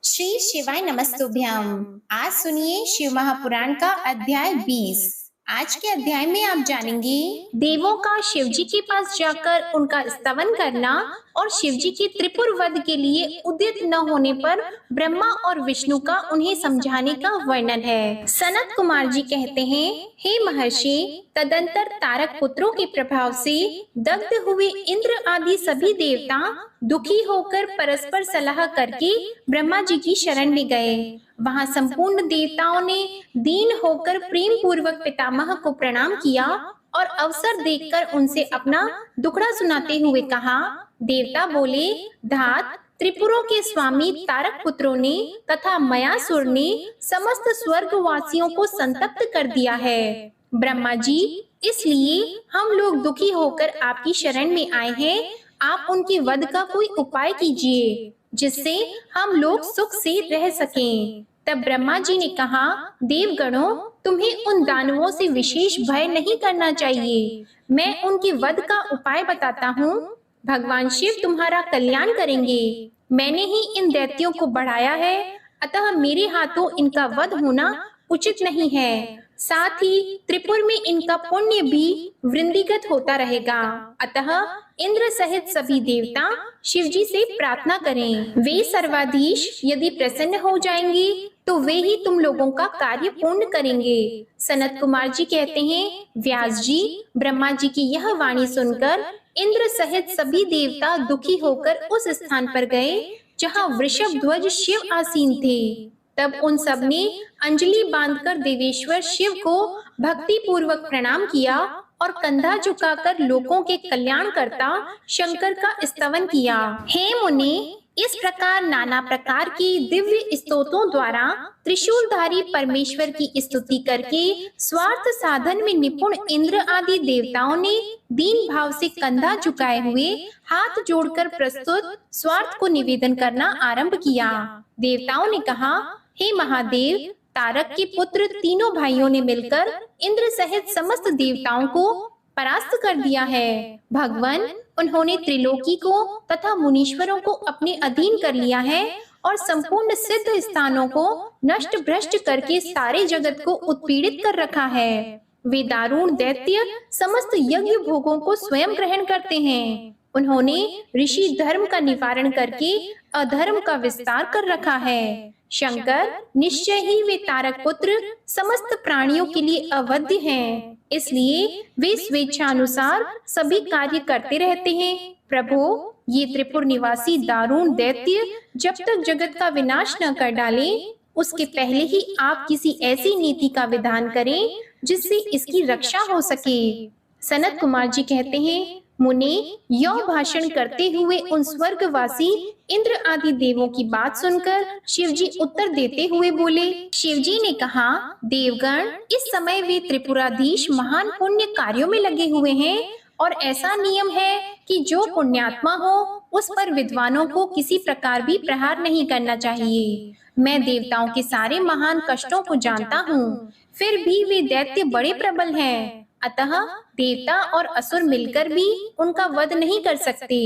श्री शिवाय नमस्तुभ्यम। आज सुनिए शिव महापुराण का अध्याय 20। आज के अध्याय में आप जानेंगे देवों का शिव जी के पास जाकर उनका स्तवन करना और शिव जी के त्रिपुर वध के लिए उद्यत न होने पर ब्रह्मा और विष्णु का उन्हें समझाने का वर्णन है। सनत कुमार जी कहते हैं, हे महर्षि, तदंतर तारक पुत्रों के प्रभाव से दग्ध हुए इंद्र आदि सभी देवता दुखी होकर परस्पर सलाह करके ब्रह्मा जी की शरण में गए। वहां संपूर्ण देवताओं ने दीन होकर प्रेम पूर्वक पितामह को प्रणाम किया और अवसर देखकर उनसे अपना दुखड़ा सुनाते हुए कहा। देवता बोले, धात त्रिपुरों के स्वामी तारक पुत्रों ने तथा मयासुर ने समस्त स्वर्गवासियों को संतप्त कर दिया है। ब्रह्मा जी, इसलिए हम लोग दुखी होकर आपकी शरण में आए हैं। आप उनके वध का कोई उपाय कीजिए जिससे हम लोग सुख से रह सकें। तब ब्रह्मा जी ने कहा, देवगणों, तुम्हें उन दानवों से विशेष भय नहीं करना चाहिए। मैं उनके वध का उपाय बताता हूँ। भगवान शिव तुम्हारा कल्याण करेंगे। मैंने ही इन दैत्यों को बढ़ाया है, अतः मेरे हाथों इनका वध होना उचित नहीं है। साथ ही त्रिपुर में इनका पुण्य भी वृद्धिगत होता रहेगा। अतः इंद्र सहित सभी देवता शिव जी से प्रार्थना करें। वे सर्वाधीश यदि प्रसन्न हो जाएंगे तो वे ही तुम लोगों का कार्य पूर्ण करेंगे। सनत कुमार जी कहते हैं, व्यास जी, ब्रह्मा जी की यह वाणी सुनकर इंद्र सहित सभी देवता दुखी होकर उस स्थान पर गए जहाँ वृषभ ध्वज शिव आसीन थे। तब उन सब ने अंजलि बांधकर देवेश्वर शिव को भक्ति पूर्वक प्रणाम किया और कंधा झुकाकर लोगों के कल्याणकर्ता शंकर का स्तवन किया। हे मुने, इस प्रकार नाना प्रकार की दिव्य स्तोत्रों द्वारा त्रिशूलधारी परमेश्वर की स्तुति करके स्वार्थ साधन में निपुण इंद्र आदि देवताओं ने दीन भाव से कंधा झुकाए हुए हाथ जोड़कर प्रस्तुत स्वार्थ को निवेदन करना आरंभ किया। देवताओं ने कहा, हे महादेव, तारक के पुत्र तीनों भाइयों ने मिलकर इंद्र सहित समस्त देवताओं को परास्त कर दिया है। भगवान, उन्होंने त्रिलोकी को तथा मुनीश्वरों को अपने अधीन कर लिया है और संपूर्ण सिद्ध स्थानों को नष्ट भ्रष्ट करके सारे जगत को उत्पीड़ित कर रखा है। वे दारुण दैत्य समस्त यज्ञ भोगों को स्वयं ग्रहण करते हैं। उन्होंने ऋषि धर्म का निवारण करके अधर्म का विस्तार कर रखा है। शंकर, निश्चय ही वे तारक पुत्र समस्त प्राणियों के लिए अवध्य हैं, इसलिए वे स्वेच्छानुसार सभी कार्य करते रहते हैं। प्रभु, ये त्रिपुर निवासी दारुण दैत्य जब तक जगत का विनाश न कर डाले, उसके पहले ही आप किसी ऐसी नीति का विधान करें जिससे इसकी रक्षा हो सके। सनत कुमार जी कहते हैं, मुने, यह भाषण करते हुए उन स्वर्गवासी इंद्र आदि देवों की बात सुनकर शिव जी उत्तर देते हुए बोले। शिव जी ने कहा, देवगण, इस समय वे त्रिपुराधीश महान पुण्य कार्यों में लगे हुए हैं और ऐसा नियम है कि जो पुण्यात्मा हो उस पर विद्वानों को किसी प्रकार भी प्रहार नहीं करना चाहिए। मैं देवताओं के सारे महान कष्टों को जानता हूँ, फिर भी वे दैत्य बड़े प्रबल हैं, अतः देवता और असुर मिलकर भी उनका वध नहीं कर सकते।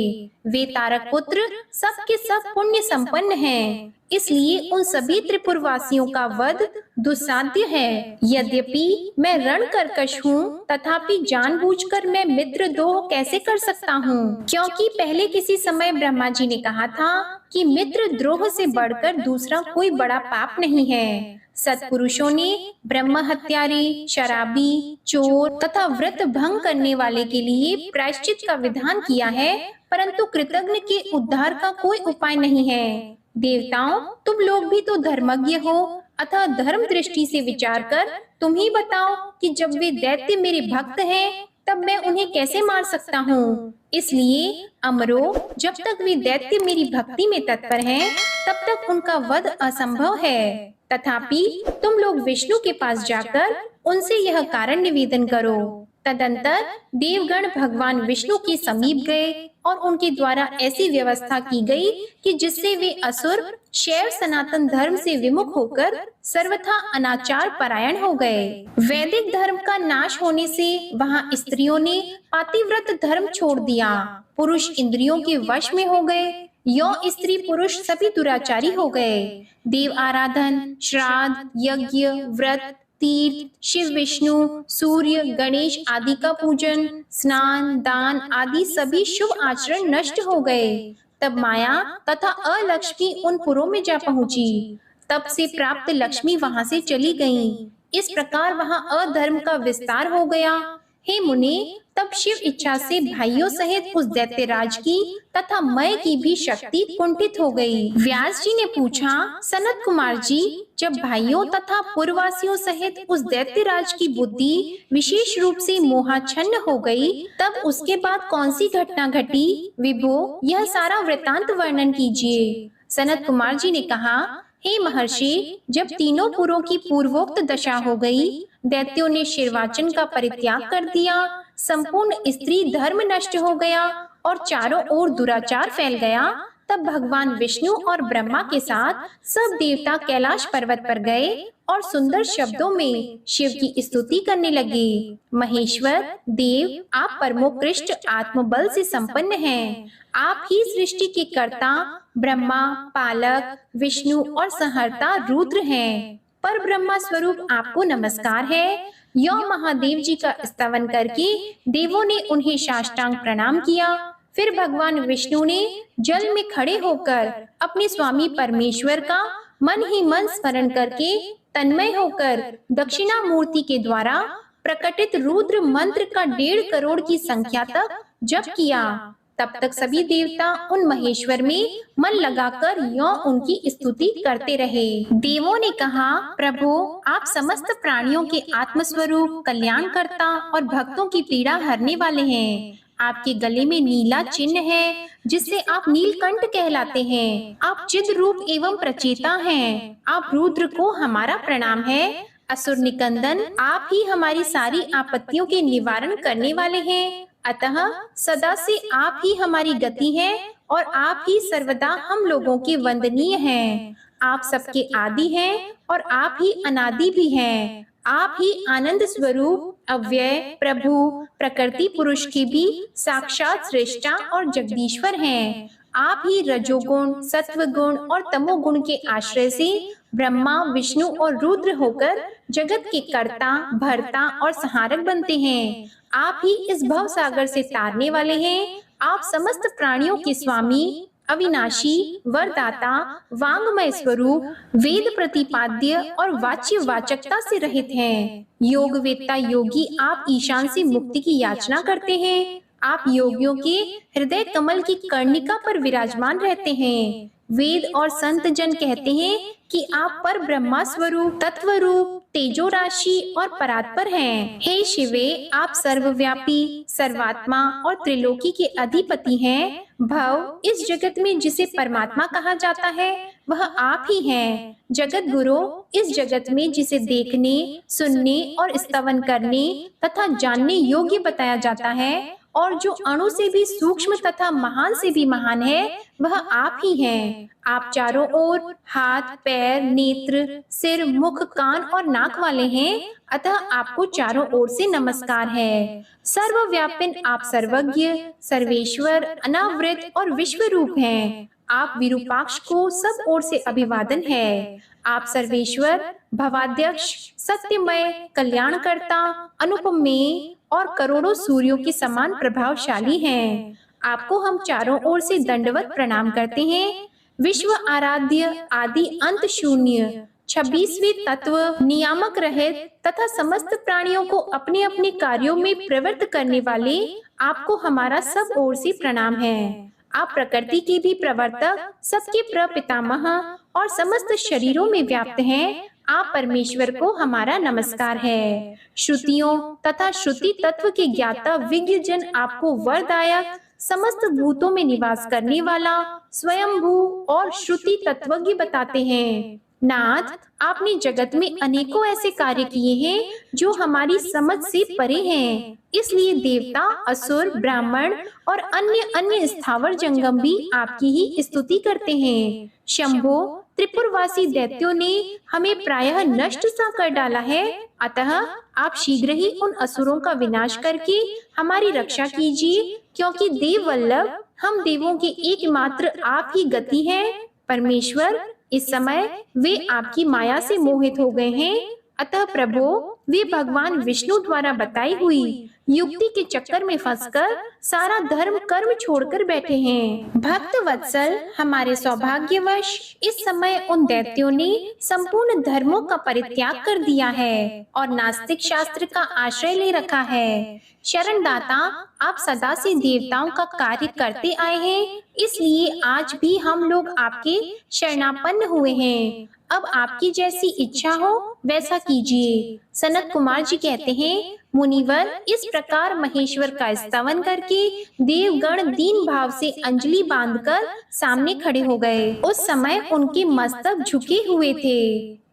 वे तारक पुत्र सबके सब पुण्य संपन्न हैं, इसलिए उन सभी त्रिपुरवासियों का वध दुस्साध्य है। यद्यपि मैं रण कर्कश हूँ, तथापि जानबूझकर मैं मित्रद्रोह कैसे कर सकता हूँ? क्योंकि पहले किसी समय ब्रह्मा जी ने कहा था कि मित्रद्रोह से बढ़कर दूसरा कोई बड़ा पाप नहीं है। सत्पुरुषों ने ब्रह्म हत्यारे, शराबी, चोर तथा व्रत भंग करने वाले के लिए प्रायश्चित का विधान किया है, परंतु कृतज्ञ के उद्धार का कोई उपाय नहीं है। देवताओं, तुम लोग भी तो धर्मज्ञ हो, अतः धर्म दृष्टि से विचार कर तुम ही बताओ कि जब वे दैत्य मेरे भक्त हैं, तब मैं उन्हें कैसे मार सकता हूँ? इसलिए अमरो, जब तक वे दैत्य मेरी भक्ति में तत्पर हैं, तब तक उनका वध असंभव है। तथापि तुम लोग विष्णु के पास जाकर उनसे यह कारण निवेदन करो। तदंतर देवगण भगवान विष्णु के समीप गए और उनके द्वारा ऐसी व्यवस्था की गई कि जिससे वे असुर शैव सनातन धर्म से विमुख होकर सर्वथा अनाचार परायण हो गए। वैदिक धर्म का नाश होने से वहां स्त्रियों ने पातिव्रत धर्म छोड़ दिया। पुरुष इंद्रियों के वश में हो गए यो स्त्री पुरुष सभी दुराचारी हो गए। देव आराधन, श्राद्ध, यज्ञ, व्रत, तीर्थ, शिव विष्णु, सूर्य, गणेश आदि का पूजन, स्नान, दान आदि सभी शुभ आचरण नष्ट हो गए। तब माया तथा अलक्ष्मी उन पुरों में जा पहुंची। तब से प्राप्त लक्ष्मी वहां से चली गईं। इस प्रकार वहां अधर्म का विस्तार हो गया। हे मुनि, तब शिव इच्छा से भाइयों सहित उस दैत्यराज की तथा मय की भी शक्ति कुंठित हो गई। व्यास जी ने पूछा, सनत कुमार जी, जब भाइयों तथा पूर्ववासियों सहित उस दैत्यराज की बुद्धि विशेष रूप से मोहाच्छन्न हो गई, तब उसके बाद कौन सी घटना घटी? विभो, यह सारा वृतांत वर्णन कीजिए। सनत कुमार जी ने कहा, हे महर्षि, जब तीनों पुरों की पूर्वोक्त दशा हो गई, दैत्यों ने शिरवाचन का परित्याग कर दिया, संपूर्ण स्त्री धर्म नष्ट हो गया और चारों ओर दुराचार फैल गया, तब भगवान विष्णु और ब्रह्मा के साथ सब देवता कैलाश पर्वत पर गए और सुंदर शब्दों में शिव की स्तुति करने लगे। महेश्वर देव, आप परमोत्कृष्ट आत्मबल से संपन्न हैं। आप ही सृष्टि के कर्ता ब्रह्मा, पालक विष्णु और संहर्ता रुद्र हैं। पर ब्रह्मा स्वरूप आपको नमस्कार है। यो महादेव जी का स्तवन करके देवों ने उन्हें साष्टांग प्रणाम किया। फिर भगवान विष्णु ने जल में खड़े होकर अपने स्वामी परमेश्वर का मन ही मन स्मरण करके तन्मय होकर दक्षिणा मूर्ति के द्वारा प्रकटित रुद्र मंत्र का 1.5 करोड़ की संख्या तक जप किया। तब तक सभी देवता उन महेश्वर में मन लगाकर यों उनकी स्तुति करते रहे। देवों ने कहा, प्रभु, आप समस्त प्राणियों के आत्मस्वरूप, कल्याणकर्ता और भक्तों की पीड़ा हरने वाले हैं। आपके गले में नीला चिन्ह है, जिससे आप नीलकंठ कहलाते हैं। आप चिद रूप एवं प्रचेता हैं। आप रुद्र को हमारा प्रणाम है। असुर निकंदन, आप ही हमारी सारी आपत्तियों के निवारण करने वाले हैं। अतः सदा से आप ही हमारी गति है और आप ही सर्वदा हम लोगों के वंदनीय हैं। आप सबके आदि हैं और आप ही अनादि भी हैं। आप ही आनंद स्वरूप, अव्यय, प्रभु, प्रकृति पुरुष के भी साक्षात श्रेष्ठा और जगदीश्वर हैं। आप ही रजोगुण, सत्वगुण और तमोगुण के आश्रय से ब्रह्मा, विष्णु और रुद्र होकर जगत के कर्ता, भर्ता और संहारक बनते हैं। आप ही इस भव सागर से तारने वाले हैं। आप समस्त प्राणियों के स्वामी, अविनाशी, वरदाता, वांगमय स्वरूप, वेद प्रतिपाद्य और वाच्य वाचकता से रहित हैं। योगवेत्ता योगी आप ईशान से मुक्ति की याचना करते हैं। आप योगियों के हृदय कमल की कर्णिका पर विराजमान रहते हैं। वेद और संत जन कहते हैं कि आप पर ब्रह्मा स्वरूप, तत्व रूप, तेजो राशि और परात्पर हैं। हे शिवे, आप सर्वव्यापी, सर्वात्मा और त्रिलोकी के अधिपति हैं। भव, इस जगत में जिसे परमात्मा कहा जाता है, वह आप ही हैं। जगत गुरु, इस जगत में जिसे देखने, सुनने और स्तवन करने तथा जानने योग्य बताया जाता है और जो अणु से भी सूक्ष्म तथा महान से भी महान है, वह आप ही हैं। आप चारों ओर हाथ, पैर, नेत्र, सिर, मुख, कान और नाक वाले हैं, अतः आपको चारों ओर से नमस्कार है। सर्वव्यापिन आप सर्वज्ञ, सर्वेश्वर, अनावृत और विश्व रूप हैं। आप विरूपाक्ष को सब ओर से अभिवादन है। आप सर्वेश्वर, भवाध्यक्ष, सत्यमय, कल्याणकर्ता, अनुपमेय और करोड़ों सूर्यों के समान प्रभावशाली हैं। आपको हम चारों ओर से दंडवत प्रणाम करते हैं। विश्व आराध्य, आदि अंत शून्य, 26वें तत्व, नियामक रहित तथा समस्त प्राणियों को अपने अपने कार्यों में प्रवृत्त करने वाले आपको हमारा सब ओर से प्रणाम है। आप प्रकृति के भी प्रवर्तक, सबके प्रपितामह और समस्त शरीरों में व्याप्त हैं। आप परमेश्वर को हमारा नमस्कार है। श्रुतियों तथा श्रुति तत्व के ज्ञाता विज्ञ जन आपको वरदायक, समस्त भूतों में निवास करने वाला, स्वयंभू और श्रुति तत्वज्ञ बताते हैं। नाथ, आपने जगत में अनेकों ऐसे कार्य किए हैं जो हमारी समझ से परे हैं। इसलिए देवता, असुर, ब्राह्मण और अन्य स्थावर जंगम भी आपकी ही स्तुति करते हैं। शंभो, त्रिपुरवासी दैत्यों ने हमें प्रायः नष्ट सा कर डाला है, अतः आप शीघ्र ही उन असुरों का विनाश करके हमारी रक्षा कीजिए, क्योंकि देव वल्लभ हम देवों के एकमात्र आप ही गति हैं। परमेश्वर, इस समय वे आपकी माया से मोहित हो गए हैं, अतः प्रभु वे भगवान विष्णु द्वारा बताई हुई युक्ति के चक्कर में फंसकर सारा धर्म कर्म छोड़कर बैठे हैं। भक्त वत्सल, हमारे सौभाग्यवश इस समय उन दैत्यों ने संपूर्ण धर्मों का परित्याग कर दिया है और नास्तिक शास्त्र का आश्रय ले रखा है। शरणदाता, आप सदा से देवताओं का कार्य करते आए हैं, इसलिए आज भी हम लोग आपके शरणापन्न हुए हैं। अब आपकी जैसी इच्छा हो वैसा कीजिए। सनत कुमार जी कहते हैं, मुनिवर, इस प्रकार महेश्वर का स्तवन करके देवगण दीन भाव से अंजलि बांधकर सामने खड़े हो गए। उस समय उनके मस्तक झुके हुए थे।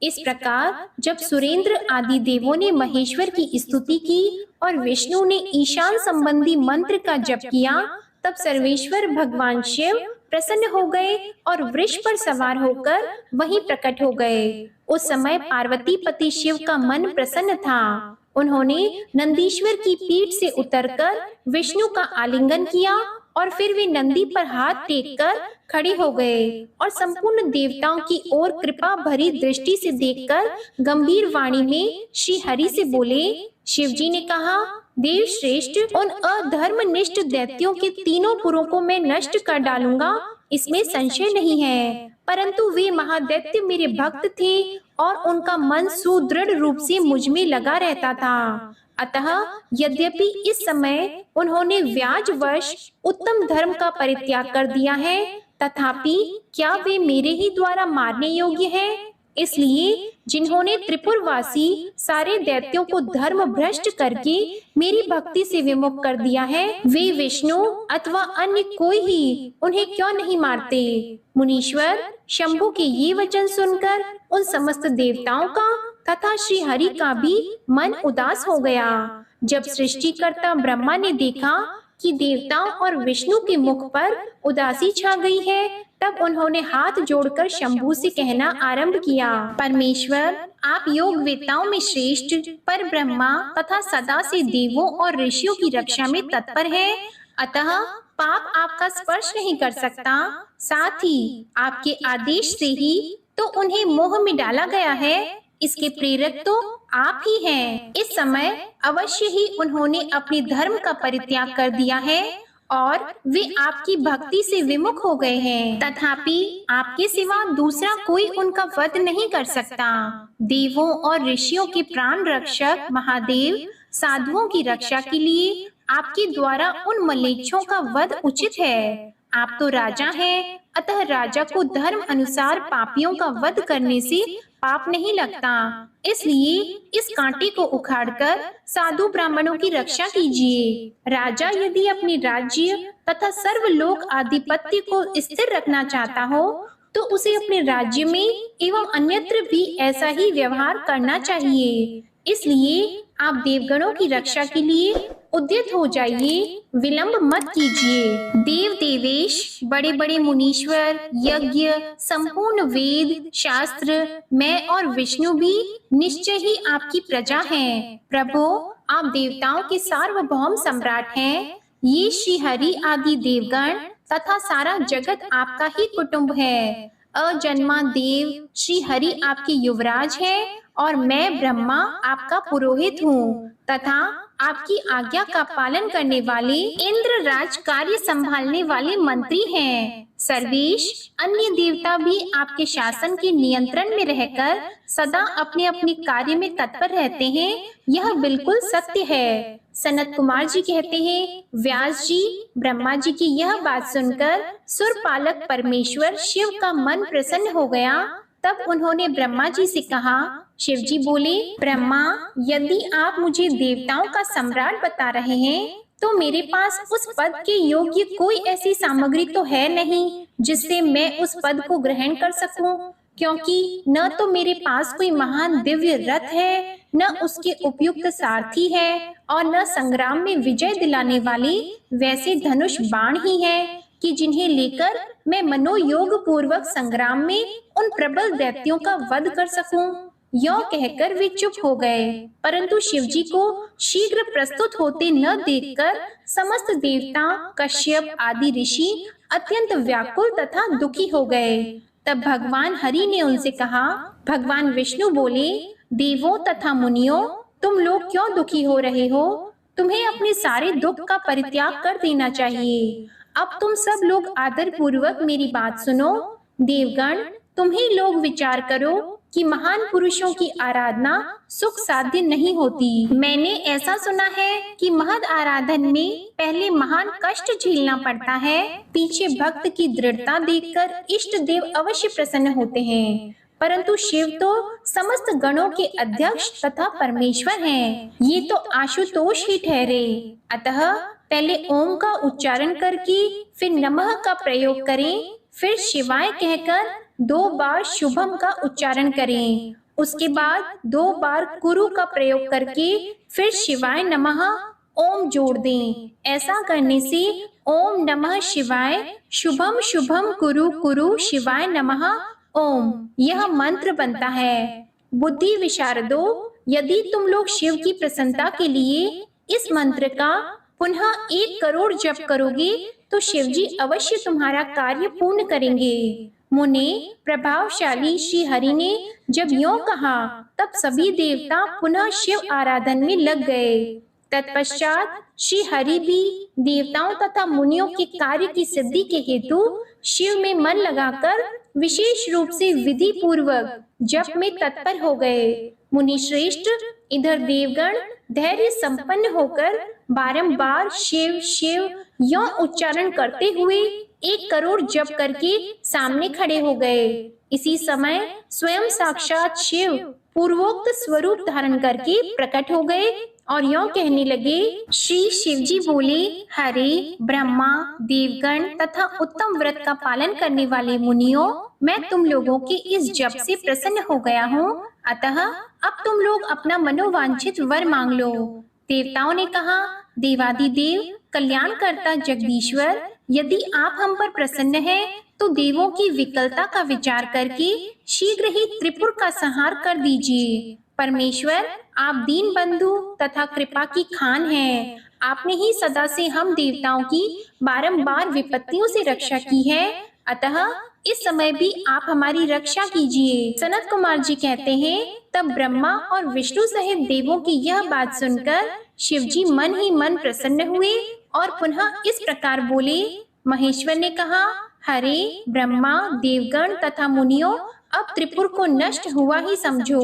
इस प्रकार जब सुरेंद्र आदि देवों ने महेश्वर की स्तुति की और विष्णु ने ईशान संबंधी मंत्र का जप किया, तब सर्वेश्वर भगवान शिव प्रसन्न हो गए और वृष पर सवार होकर वहीं प्रकट हो गए। उस समय पार्वती पति शिव का मन प्रसन्न था। उन्होंने नंदीश्वर की पीठ से उतरकर विष्णु का आलिंगन किया और फिर वे नंदी पर हाथ टेककर खड़े हो गए और संपूर्ण देवताओं की ओर कृपा भरी दृष्टि से देखकर गंभीर वाणी में श्री हरि से बोले। शिव जी ने कहा, देव श्रेष्ठ, उन अधर्मनिष्ठ दैत्यों के तीनों पुरों को मैं नष्ट कर डालूंगा, इसमें संशय नहीं है। परंतु वे महादैत्य मेरे भक्त थे और उनका मन सुदृढ़ रूप से मुझ में लगा रहता था। अतः यद्यपि इस समय उन्होंने व्याजवश उत्तम धर्म का परित्याग कर दिया है, तथापि क्या वे मेरे ही द्वारा मारने योग्य हैं? इसलिए जिन्होंने त्रिपुरवासी सारे दैत्यों को धर्म भ्रष्ट करके मेरी भक्ति से विमुख कर दिया है, वे विष्णु अथवा अन्य कोई ही उन्हें क्यों नहीं मारते? मुनीश्वर, शंभु के ये वचन सुनकर उन समस्त देवताओं का तथा श्री हरि का भी मन उदास हो गया। जब सृष्टिकर्ता ब्रह्मा ने देखा कि देवताओं और विष्णु के मुख पर उदासी छा गई है, तब उन्होंने हाथ जोड़कर शंभु से कहना आरंभ किया, परमेश्वर, आप योग वेताओं में श्रेष्ठ पर ब्रह्मा तथा सदा से देवों और ऋषियों की रक्षा में तत्पर है, अतः पाप आपका स्पर्श नहीं कर सकता। साथ ही आपके आदेश से ही तो उन्हें मोह में डाला गया है, इसके प्रेरक तो आप ही हैं। इस समय अवश्य ही उन्होंने अपने धर्म का परित्याग कर दिया है और वे आपकी भक्ति से विमुख हो गए हैं, तथापि आपके सिवा दूसरा कोई उनका वध नहीं कर सकता। देवों और ऋषियों के प्राण रक्षक महादेव साधुओं की रक्षा के लिए आपके द्वारा उन मलेच्छों का वध उचित है। आप तो राजा हैं, अतः राजा को धर्म अनुसार पापियों का वध करने से पाप नहीं लगता। इसलिए इस कांटे को उखाड़कर साधु ब्राह्मणों की रक्षा कीजिए। राजा यदि अपने राज्य तथा सर्वलोक आधिपत्य को स्थिर रखना चाहता हो, तो उसे अपने राज्य में एवं अन्यत्र भी ऐसा ही व्यवहार करना चाहिए। इसलिए आप देवगणों की रक्षा के लिए उद्यत हो जाइए, विलंब मत कीजिए। देव देवेश, बड़े बड़े मुनीश्वर, यज्ञ, संपूर्ण वेद शास्त्र, मैं और विष्णु भी निश्चय ही आपकी प्रजा हैं। प्रभु, आप देवताओं के सार्वभौम सम्राट हैं। ये श्री हरि आदि देवगण तथा सारा जगत आपका ही कुटुंब है। अजन्मा देव श्री हरि आपके युवराज है और मैं ब्रह्मा आपका पुरोहित हूँ तथा आपकी आज्ञा का पालन करने वाले इंद्र राज कार्य संभालने वाले मंत्री हैं। सर्वेश, अन्य देवता भी आपके शासन के नियंत्रण में रहकर सदा अपने अपने कार्य में तत्पर रहते हैं, यह बिल्कुल सत्य है। सनत कुमार जी कहते हैं, व्यास जी, ब्रह्मा जी की यह बात सुनकर सुरपालक परमेश्वर शिव का मन प्रसन्न हो गया। तब उन्होंने ब्रह्मा जी से कहा। शिव जी बोले, ब्रह्मा, यदि आप मुझे देवताओं का सम्राट बता रहे हैं, तो मेरे पास उस पद के योग्य कोई ऐसी सामग्री तो है नहीं जिससे मैं उस पद को ग्रहण कर सकूं, क्योंकि न तो मेरे पास कोई महान दिव्य रथ है, न उसके उपयुक्त सारथी है और न संग्राम में विजय दिलाने वाले वैसे धनुष बाण ही है। कि जिन्हें लेकर मैं मनोयोग पूर्वक संग्राम में उन प्रबल दैत्यों का वध कर सकूं। यो कहकर वे चुप हो गए, परंतु शिवजी को शीघ्र प्रस्तुत होते न देखकर समस्त देवता, कश्यप आदि ऋषि अत्यंत व्याकुल तथा दुखी हो गए। तब भगवान हरि ने उनसे कहा। भगवान विष्णु बोले, देवों तथा मुनियों, तुम लोग क्यों दुखी हो रहे हो? तुम्हें अपने सारे दुख का परित्याग कर देना चाहिए। अब तुम सब लोग आदर पूर्वक मेरी बात सुनो। देवगण, तुम ही लोग विचार करो कि महान पुरुषों की आराधना सुख साध्य नहीं होती। मैंने ऐसा सुना है कि महद आराधन में पहले महान कष्ट झेलना पड़ता है, पीछे भक्त की दृढ़ता देखकर इष्ट देव अवश्य प्रसन्न होते हैं। परंतु शिव तो समस्त गणों के अध्यक्ष तथा परमेश्वर हैं। ये तो आशुतोष ही ठहरे। अतः पहले ओम का उच्चारण करके फिर नमः का प्रयोग करें, फिर शिवाय कहकर 2 बार शुभम का उच्चारण करें। उसके बाद 2 बार कुरु का प्रयोग करके फिर शिवाय नमः ओम जोड़ दें। ऐसा करने से ओम नमः शिवाय शुभम शुभम कुरु कुरु शिवाय नमः ओम यह मंत्र बनता है। बुद्धि विशारदो, यदि तुम लोग शिव की प्रसन्नता के लिए इस मंत्र का पुनः 1 करोड़ जप करोगे तो शिवजी अवश्य तुम्हारा कार्य पूर्ण करेंगे। मुने, प्रभावशाली श्री हरि ने जब यों कहा तब सभी देवता पुनः शिव आराधन में लग गए। तत्पश्चात श्री हरि भी देवताओं तथा मुनियों के कार्य की सिद्धि के हेतु शिव में मन लगाकर विशेष रूप से विधि पूर्वक जप में तत्पर हो गए। मुनि श्रेष्ठ, इधर देवगण धैर्य संपन्न होकर बारंबार शिव शिव यो उच्चारण करते हुए 1 करोड़ जप करके सामने खड़े हो गए। इसी समय स्वयं साक्षात शिव पूर्वोक्त स्वरूप धारण करके प्रकट हो गए और यों कहने लगे। श्री शिवजी बोले, हरे ब्रह्मा, देवगण तथा उत्तम व्रत का पालन करने वाले मुनियों, मैं तुम लोगों के इस जप से प्रसन्न हो गया हूँ। अतः अब तुम लोग अपना मनोवांछित वर मांग लो। देवताओं ने कहा, देवादिदेव कल्याणकर्ता जगदीश्वर, यदि आप हम पर प्रसन्न हैं, तो देवों की विकलता का विचार करके शीघ्र ही त्रिपुर का संहार कर दीजिए। परमेश्वर, आप दीन बंधु तथा कृपा की खान हैं। आपने ही सदा से हम देवताओं की बारंबार विपत्तियों से रक्षा की है, अतः इस समय भी आप हमारी रक्षा कीजिए। सनत कुमार जी कहते हैं, तब ब्रह्मा और विष्णु सहित देवों की यह बात सुनकर शिवजी मन ही मन प्रसन्न हुए और पुनः इस प्रकार बोले। महेश्वर ने कहा, हरे ब्रह्मा, देवगण तथा मुनियों, अब त्रिपुर को नष्ट हुआ ही समझो।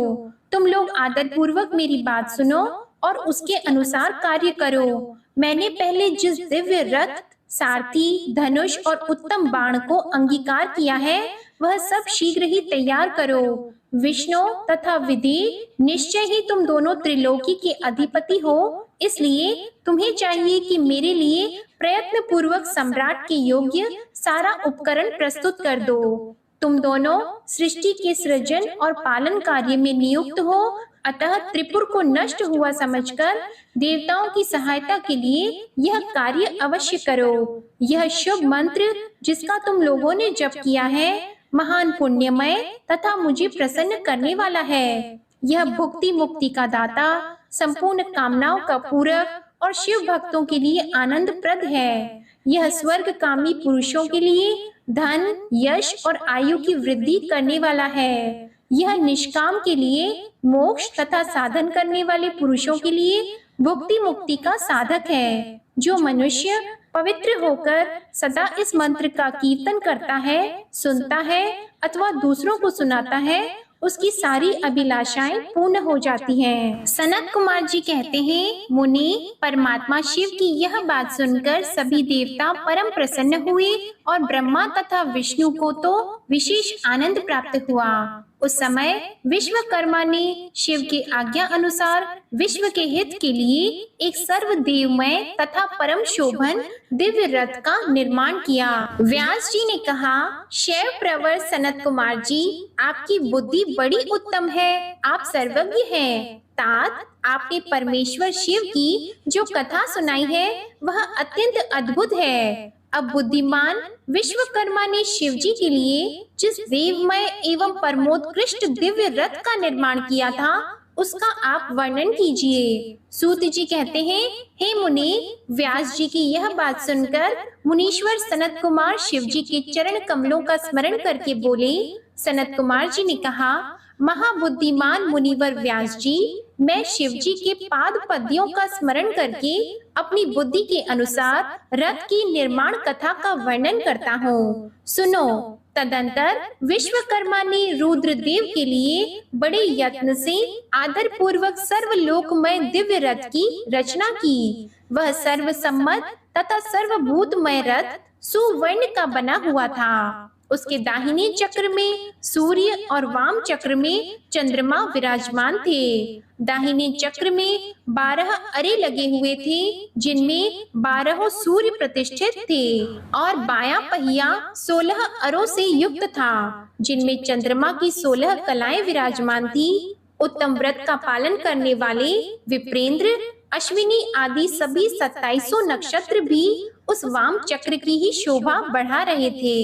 तुम लोग आदर पूर्वक मेरी बात सुनो और उसके अनुसार कार्य करो। मैंने पहले जिस दिव्य रथ, सारथी, धनुष और उत्तम बाण को अंगीकार किया है, वह सब शीघ्र ही तैयार करो। विष्णु तथा विधि, निश्चय ही तुम दोनों त्रिलोकी के अधिपति हो, इसलिए तुम्हें चाहिए कि मेरे लिए प्रयत्न पूर्वक सम्राट के योग्य सारा उपकरण प्रस्तुत कर दो। तुम दोनों सृष्टि के सृजन और पालन कार्य में नियुक्त हो, अतः त्रिपुर को नष्ट हुआ समझकर देवताओं की सहायता के लिए यह कार्य अवश्य करो। यह शुभ मंत्र जिसका तुम लोगों ने जप किया है, महान पुण्यमय तथा मुझे प्रसन्न करने वाला है। यह भुक्ति मुक्ति का दाता, संपूर्ण कामनाओं का पूरक और शिव भक्तों के लिए आनंद प्रद है। यह स्वर्ग कामी पुरुषों के लिए धन, यश और आयु की वृद्धि करने वाला है। यह निष्काम के लिए मोक्ष तथा साधन करने वाले पुरुषों के लिए भुक्ति मुक्ति का साधक है। जो मनुष्य पवित्र होकर सदा इस मंत्र का कीर्तन करता है, सुनता है अथवा दूसरों को सुनाता है, उसकी सारी अभिलाषाएं पूर्ण हो जाती हैं। सनत कुमार जी कहते हैं, मुनि, परमात्मा शिव की यह बात सुनकर सभी देवता परम प्रसन्न हुए और ब्रह्मा तथा विष्णु को तो विशेष आनंद प्राप्त हुआ। उस समय विश्वकर्मा ने शिव के आज्ञा अनुसार विश्व के हित के लिए एक सर्वदेवमय तथा परम शोभन दिव्य रथ का निर्माण किया। व्यास जी ने कहा, शैव प्रवर सनत कुमार जी, आपकी बुद्धि बड़ी उत्तम है, आप सर्वज्ञ हैं। तात, आपने परमेश्वर शिव की जो कथा सुनाई है वह अत्यंत अद्भुत है। अब बुद्धिमान विश्वकर्मा ने शिव जी के लिए जिस देवमय एवं परमोत्कृष्ट दिव्य रथ का निर्माण किया था, उसका आप वर्णन कीजिए। सूत जी कहते हैं, हे मुनि, व्यास जी की यह बात सुनकर मुनीश्वर सनत कुमार शिव जी के चरण कमलों का स्मरण करके बोले। सनत कुमार जी ने कहा, महाबुद्धिमान मुनिवर व्यास जी, मैं शिव जी के पाद पद्यों का स्मरण करके अपनी बुद्धि के अनुसार रथ की निर्माण कथा का वर्णन करता हूँ। सुनो। तदंतर विश्वकर्मा ने रुद्रदेव के लिए बड़े यत्न से आदर पूर्वक सर्वलोकमय दिव्य रथ की रचना की। वह सर्वसम्मत तथा सर्वभूतमय रथ सुवर्ण का बना हुआ था। उसके दाहिने चक्र में सूर्य और वाम चक्र में चंद्रमा विराजमान थे। दाहिने चक्र में 12 अरे लगे हुए थे, जिनमें 12 सूर्य प्रतिष्ठित थे, और बायां पहिया 16 अरों से युक्त था, जिनमें चंद्रमा की 16 कलाएं विराजमान थी। उत्तम व्रत का पालन करने वाले विप्रेंद्र, अश्विनी आदि सभी 2700 नक्षत्र भी उस वाम चक्र की ही शोभा बढ़ा रहे थे।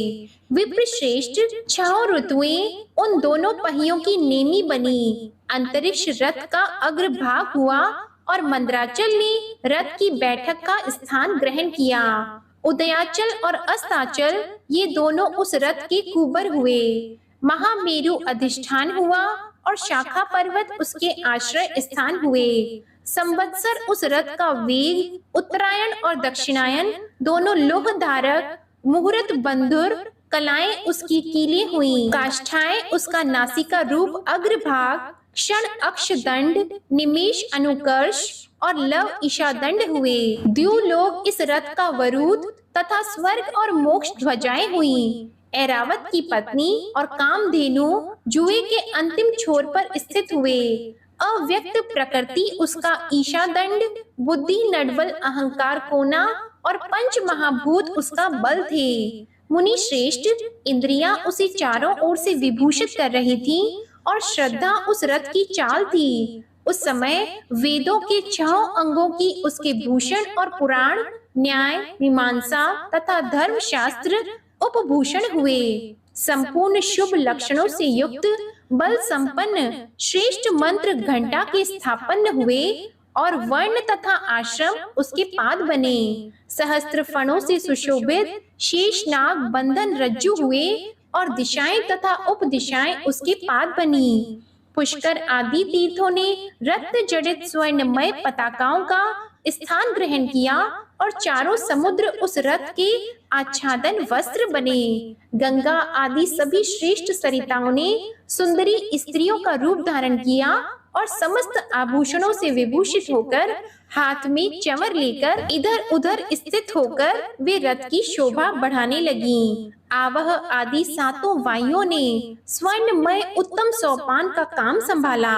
विप्र श्रेष्ठ 6 ऋतुएं उन दोनों पहियों की नेमी बनी। अंतरिक्ष रथ का अग्रभाग हुआ और मंदराचल ने रथ की बैठक का स्थान ग्रहण किया। उदयाचल और अस्ताचल ये दोनों उस रथ के कुबर हुए। महामेरु अधिष्ठान हुआ और शाखा पर्वत उसके आश्रय स्थान हुए। संवत्सर उस रथ का वेग, उत्तरायण और दक्षिणायन दोनों लोह धारक, मुहूर्त बंधुर कलाएं उसकी कीलें हुई। काष्ठाएं उसका नासिका रूप अग्रभाग, क्षण अक्ष दंड, निमेष अनुकर्ष और लव ईशा दंड हुए। द्युलोक इस रथ का वरूथ तथा स्वर्ग और मोक्ष ध्वजाएं हुई। ऐरावत की पत्नी और कामधेनु जुए के अंतिम छोर पर स्थित हुए। अव्यक्त प्रकृति उसका ईशा दंड, बुद्धि नडबल अहंकार कोना और पंच महाभूत उसका बल थे। मुनि श्रेष्ठ इंद्रियां उसे चारों ओर से विभूषित कर रही थी और श्रद्धा उस रथ की चाल थी। उस समय वेदों के 6 अंगों की उसके भूषण और पुराण, न्याय, मीमांसा तथा धर्म शास्त्र उपभूषण हुए। संपूर्ण शुभ लक्षणों से युक्त बल संपन्न श्रेष्ठ मंत्र घंटा के स्थापन हुए और वर्ण तथा आश्रम उसके पाद बने। सहस्त्र फणों से सुशोभित शेषनाग बंधन रज्जु हुए और दिशाएं तथा उपदिशाएं उसके पाद बनी। पुष्कर आदि तीर्थों ने रत्न जड़ित स्वर्णमय पताकाओं का स्थान ग्रहण किया और चारों समुद्र उस रथ के आच्छादन वस्त्र बने। गंगा आदि सभी श्रेष्ठ सरिताओं ने सुंदरी स्त्रियों का रूप धारण किया और समस्त आभूषणों से विभूषित होकर हाथ में चंवर लेकर इधर उधर स्थित होकर वे रथ की शोभा बढ़ाने लगी। आवह आदि 7 वायुओं ने स्वर्णमय उत्तम सोपान का काम संभाला।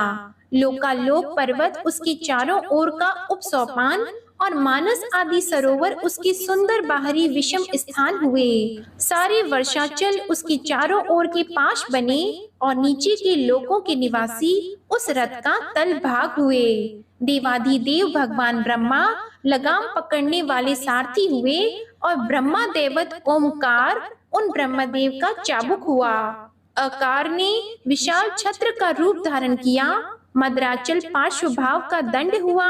लोकालोक पर्वत उसके चारों ओर का उपसोपान और मानस आदि सरोवर उसके सुंदर बाहरी विषम स्थान हुए। सारे वर्षाचल उसके चारों ओर के पाश बने और नीचे के लोकों के निवासी उस रथ का तल भाग हुए। देवाधिदेव भगवान ब्रह्मा लगाम पकड़ने वाले सारथी हुए और ब्रह्मा देवत ओमकार उन ब्रह्मदेव का चाबुक हुआ। अकार ने विशाल छत्र का रूप धारण किया। मद्राचल पार्श्वभाव का दंड हुआ।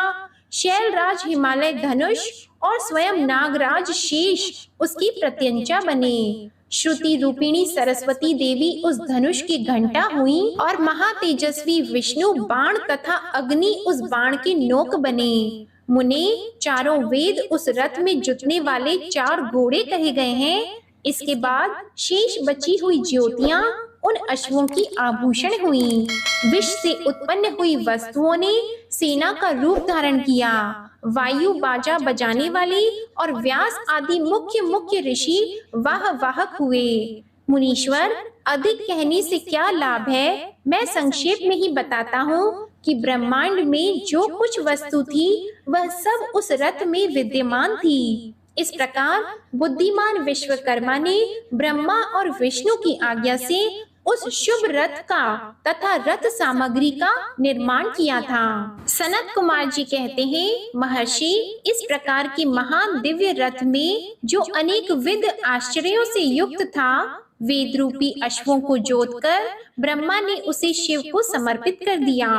शैलराज हिमालय धनुष और स्वयं नागराज शेष उसकी प्रत्यंचा बने। श्रुति रूपिणी सरस्वती देवी उस धनुष की घंटा हुई और महातेजस्वी विष्णु बाण तथा अग्नि उस बाण के नोक बने। मुने चारों वेद उस रथ में जुटने वाले 4 घोड़े कहे गए हैं। इसके बाद शेष बची हुई ज्योतियां उन अश्वों की आभूषण हुई। विष से उत्पन्न हुई वस्तुओं ने सेना का रूप धारण किया। वायु बाजा बजाने वाले और व्यास आदि मुख्य ऋषि वाहक हुए। मुनीश्वर, अधिक कहने से क्या लाभ है, मैं संक्षेप में ही बताता हूँ कि ब्रह्मांड में जो कुछ वस्तु थी वह सब उस रथ में विद्यमान थी। इस प्रकार बुद्धिमान विश्वकर्मा ने ब्रह्मा और विष्णु की आज्ञा से उस शुभ रथ का तथा रथ सामग्री का निर्माण किया था। सनत कुमार जी कहते हैं, महर्षि, इस प्रकार की महान दिव्य रथ में जो अनेक विध आश्चर्यों से युक्त था, वेद रूपी अश्वों को जोतकर ब्रह्मा ने उसे शिव को समर्पित कर दिया।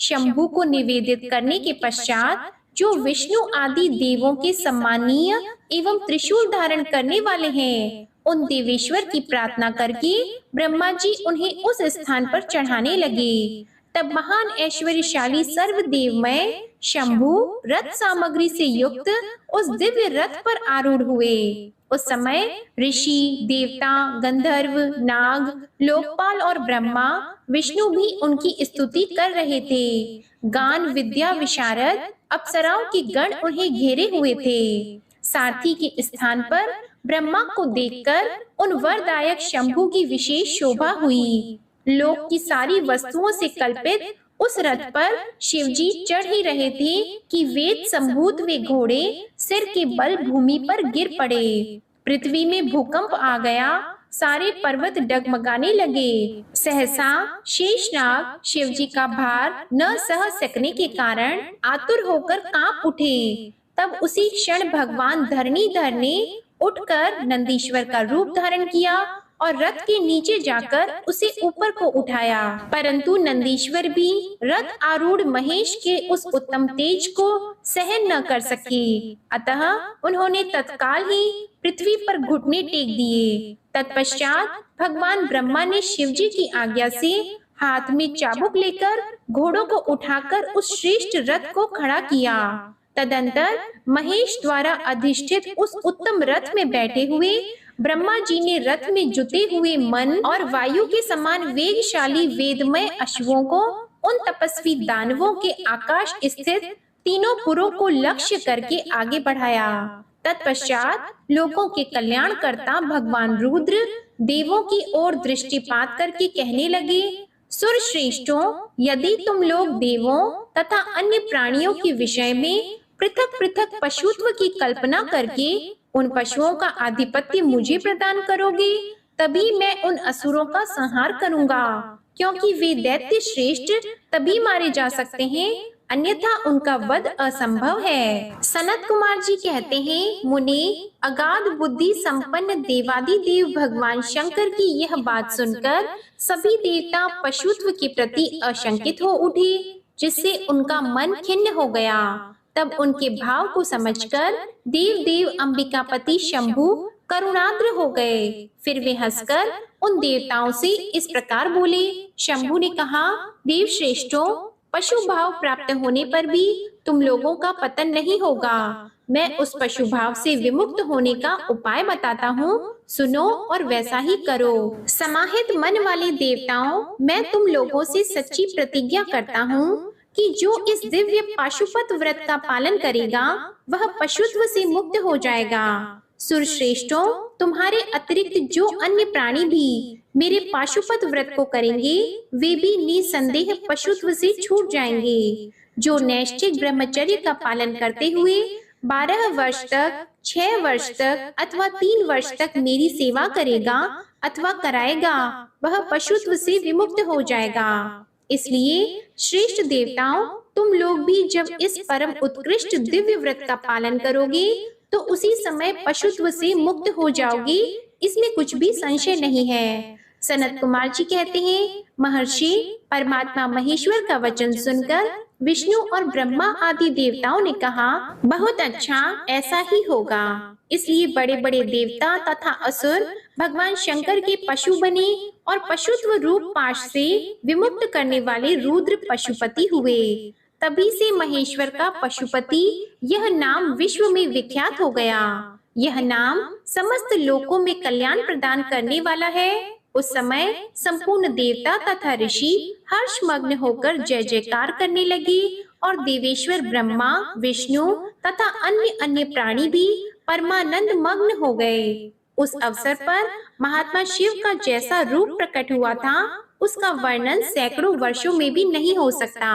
शंभु को निवेदित करने के पश्चात जो विष्णु आदि देवों के सम्मानीय एवं त्रिशूल धारण करने वाले हैं, उन देवेश्वर की प्रार्थना करके ब्रह्मा जी उन्हें उस स्थान पर चढ़ाने लगे। तब महान ऐश्वर्यशाली सर्वदेवमय शंभु रथ सामग्री से युक्त उस दिव्य रथ पर आरूढ़ हुए। उस समय ऋषि, देवता, गंधर्व, नाग, लोकपाल और ब्रह्मा विष्णु भी उनकी स्तुति कर रहे थे। गान विद्या विशारद अप्सराओं के गण उन्हें घेरे हुए थे। सारथी के स्थान पर ब्रह्मा को देखकर उन वरदायक शंभु की विशेष शोभा हुई। लोक की सारी वस्तुओं से कल्पित उस रथ पर शिवजी चढ़ ही रहे थे कि वेद संभूत वे घोड़े सिर के बल भूमि पर गिर पड़े। पृथ्वी में भूकंप आ गया, सारे पर्वत डगमगाने लगे। सहसा शेषनाग शिवजी का भार न सह सकने के कारण आतुर होकर कांप उठे। तब उसी क्षण भगवान धरणीधर ने उठकर नंदीश्वर का रूप धारण किया और रथ के नीचे जाकर उसे ऊपर को उठाया। परंतु नंदीश्वर भी रथ आरूढ़ महेश के उस उत्तम तेज को सहन न कर सके। अतः उन्होंने तत्काल ही पृथ्वी पर घुटने टेक दिए। तत्पश्चात भगवान ब्रह्मा ने शिवजी की आज्ञा से हाथ में चाबुक लेकर घोड़ों को उठाकर उस श्रेष्ठ रथ को खड़ा किया। तदंतर महेश द्वारा अधिष्ठित उस उत्तम रथ में बैठे हुए ब्रह्मा जी ने रथ में जुटे हुए मन और वायु के समान वेगशाली वेदमय अश्वों को उन तपस्वी दानवों के आकाश स्थित तीनों पुरों को लक्ष्य करके आगे बढ़ाया। तत्पश्चात लोकों के कल्याणकर्ता भगवान रुद्र देवों की ओर दृष्टिपात करके कहने लगे, सुर श्रेष्ठों, यदि तुम लोग देवों तथा अन्य प्राणियों के विषय में पृथक पृथक पशुत्व की कल्पना करके उन पशुओं का आधिपत्य मुझे प्रदान करोगे, तभी मैं उन असुरों का संहार करूंगा, क्योंकि वे दैत्य श्रेष्ठ तभी मारे जा सकते हैं, अन्यथा उनका वध असंभव है। सनत कुमार जी कहते हैं, मुनि, अगाध बुद्धि संपन्न देवादिदेव भगवान शंकर की यह बात सुनकर सभी देवता पशुत्व के प्रति आशंकित हो उठे, जिससे उनका मन खिन्न हो गया। तब उनके भाव को समझकर देव देव अंबिकापति शंभु करुणाद्र हो गए। फिर वे हंसकर उन देवताओं से इस प्रकार बोले। शंभु ने कहा, देव श्रेष्ठों, पशु भाव प्राप्त होने पर भी तुम लोगों का पतन नहीं होगा। मैं उस पशु भाव से विमुक्त होने का उपाय बताता हूँ, सुनो और वैसा ही करो। समाहित मन वाले देवताओं, मैं तुम लोगों से सच्ची प्रतिज्ञा करता हूँ कि जो इस दिव्य पाशुपत व्रत का पालन करेगा वह पशुत्व से मुक्त हो जाएगा। सुर श्रेष्ठों, तुम्हारे अतिरिक्त जो अन्य प्राणी भी मेरे पाशुपत व्रत को करेंगे वे भी निसंदेह पशुत्व से छूट जाएंगे। जो नैष्ठिक ब्रह्मचर्य का पालन करते हुए 12 वर्ष तक, 6 वर्ष तक अथवा 3 वर्ष तक मेरी सेवा करेगा अथवा कराएगा, वह पशुत्व से विमुक्त हो जाएगा। इसलिए श्रेष्ठ देवताओं, तुम लोग भी जब इस परम उत्कृष्ट दिव्य व्रत का पालन करोगे तो उसी समय पशुत्व से मुक्त हो जाओगे, इसमें कुछ भी संशय नहीं है। सनत कुमार जी कहते हैं, महर्षि, परमात्मा महेश्वर का वचन सुनकर विष्णु और ब्रह्मा आदि देवताओं ने कहा, बहुत अच्छा, ऐसा ही होगा। इसलिए बड़े बड़े देवता तथा असुर भगवान शंकर के पशु बने और पशुत्व रूप पाश से विमुक्त करने वाले रुद्र पशुपति हुए। तभी से महेश्वर का पशुपति यह नाम विश्व में विख्यात हो गया। यह नाम समस्त लोकों में कल्याण प्रदान करने वाला है। उस समय संपूर्ण देवता तथा ऋषि हर्षमग्न होकर जय जयकार करने लगे और देवेश्वर ब्रह्मा, विष्णु तथा अन्य अन्य प्राणी भी परमानंद मग्न हो गए। उस अवसर पर महात्मा शिव का जैसा रूप प्रकट हुआ था उसका वर्णन सैकड़ों वर्षों में भी नहीं हो सकता।